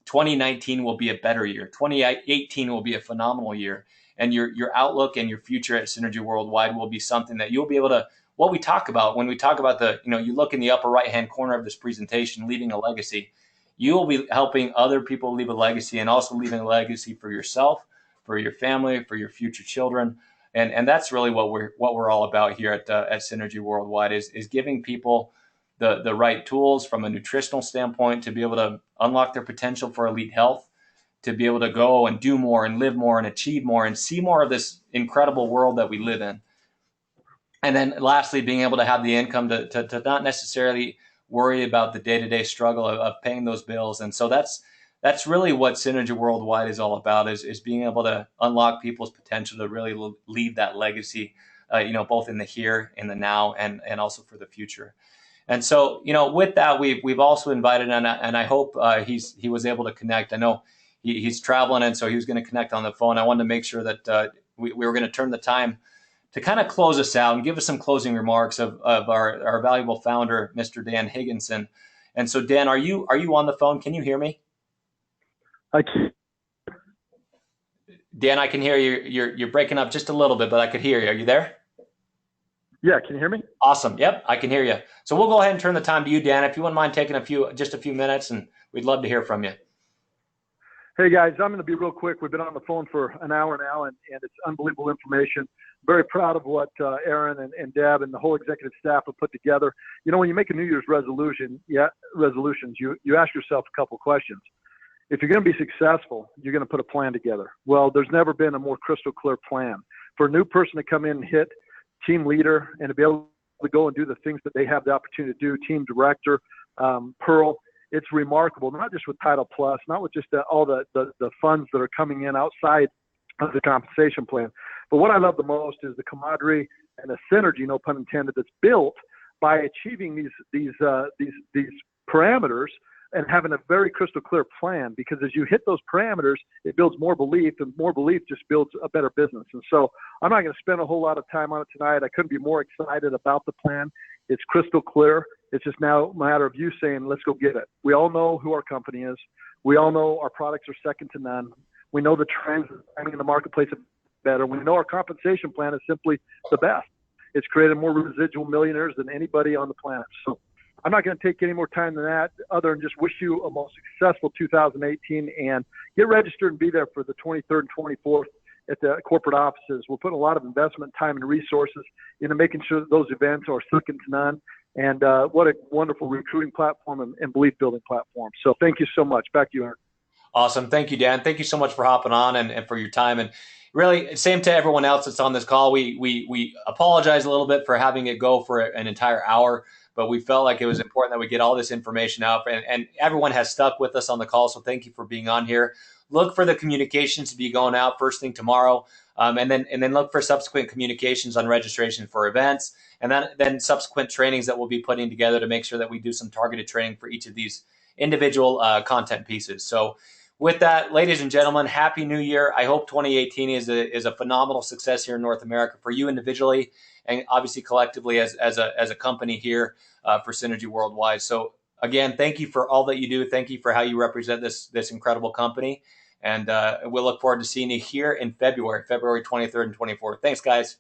2019 will be a better year. 2018 will be a phenomenal year. And your outlook and your future at Synergy Worldwide will be something that you'll be able to, what we talk about when we talk about you look in the upper right-hand corner of this presentation, leaving a legacy. You will be helping other people leave a legacy, and also leaving a legacy for yourself, for your family, for your future children. And that's really what we're all about here at Synergy Worldwide is giving people the right tools from a nutritional standpoint to be able to unlock their potential for elite health, to be able to go and do more and live more and achieve more and see more of this incredible world that we live in. And then lastly, being able to have the income to not necessarily worry about the day-to-day struggle of paying those bills. And so that's really what Synergy Worldwide is all about, is being able to unlock people's potential to really leave that legacy, both in the here, in the now, and also for the future. And so, with that, we've also invited, and I hope he was able to connect. I know he's traveling, and so he was going to connect on the phone. I wanted to make sure that we were going to turn the time to kind of close us out and give us some closing remarks of our valuable founder, Mr. Dan Higginson. And so, Dan, are you on the phone? Can you hear me? I can. Dan, I can hear you. You're breaking up just a little bit, but I could hear you. Are you there? Yeah, can you hear me? Awesome. Yep, I can hear you. So we'll go ahead and turn the time to you, Dan, if you wouldn't mind taking just a few minutes, and we'd love to hear from you. Hey guys, I'm going to be real quick. We've been on the phone for an hour now, and it's unbelievable information. Very proud of what Aaron and Deb and the whole executive staff have put together. When you make a New Year's resolutions, you ask yourself a couple questions. If you're going to be successful, you're going to put a plan together. Well, there's never been a more crystal clear plan. For a new person to come in and hit team leader and to be able to go and do the things that they have the opportunity to do, team director, Pearl, it's remarkable, not just with Title Plus, not with just all the funds that are coming in outside of the compensation plan. But what I love the most is the camaraderie and the synergy, no pun intended, that's built by achieving these parameters and having a very crystal clear plan. Because as you hit those parameters, it builds more belief, and more belief just builds a better business. And so I'm not going to spend a whole lot of time on it tonight. I couldn't be more excited about the plan. It's crystal clear. It's just now a matter of you saying, let's go get it. We all know who our company is. We all know our products are second to none. We know the trends in the marketplace are better. We know our compensation plan is simply the best. It's created more residual millionaires than anybody on the planet. So I'm not going to take any more time than that, other than just wish you a most successful 2018, and get registered and be there for the 23rd and 24th at the corporate offices. We're putting a lot of investment, time, and resources into making sure that those events are second to none. And what a wonderful recruiting platform and belief building platform. So thank you so much. Back to you, Aaron. Awesome. Thank you, Dan. Thank you so much for hopping on and for your time. And really, same to everyone else that's on this call. We apologize a little bit for having it go for an entire hour, but we felt like it was important that we get all this information out. And everyone has stuck with us on the call, so thank you for being on here. Look for the communications to be going out first thing tomorrow, and then look for subsequent communications on registration for events, and then subsequent trainings that we'll be putting together to make sure that we do some targeted training for each of these individual content pieces. So with that, ladies and gentlemen, Happy New Year. I hope 2018 is a phenomenal success here in North America for you individually, and obviously collectively as a company here for Synergy Worldwide. So again, thank you for all that you do. Thank you for how you represent this incredible company. And we'll look forward to seeing you here in February 23rd and 24th. Thanks, guys.